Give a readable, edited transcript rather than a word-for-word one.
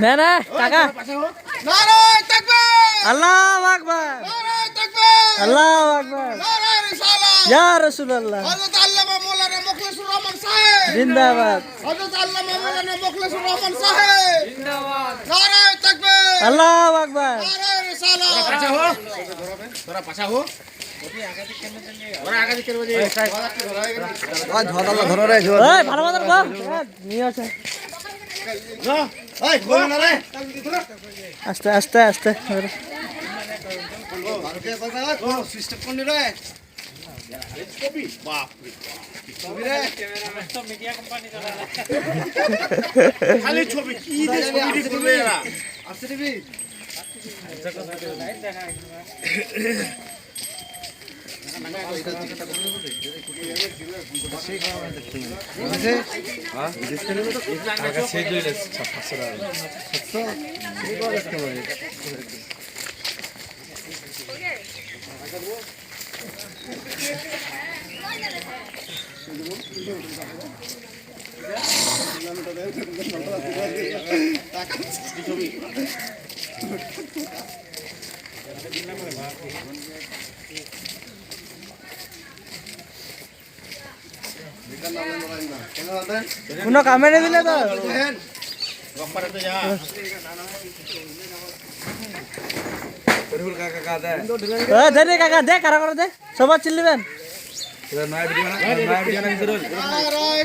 না না কাকা নারায়ে তাকবীর আল্লাহু আকবার নারায়ে তাকবীর আল্লাহু আকবার নারায়ে রিসালাত ইয়া রাসূলুল্লাহ হযরত আল্লামা মাওলানা মুখলিসুর রহমান সাহেব জিন্দাবাদ হযরত আল্লামা মাওলানা মুখলিসুর রহমান সাহেব জিন্দাবাদ নারায়ে তাকবীর আল্লাহু আকবার নারায়ে রিসালাত পাছা হো তোরা পাছা হো ওরা আগে দিকে বলি ওই ধরালা ধরে রে এই ভালো মতো গো নিয়ে আসে এই খোল না রে আস্তে আস্তে আস্তে ও সিস্টেম কোন রে কপি বাপ রে খালি ছবি কি দে ছবি করবে এরা আসছে টিভি কোনো কামে নেবিলে তো দে কাকা দে কারা করে দে সবার চিল্লিবেন নারায়ে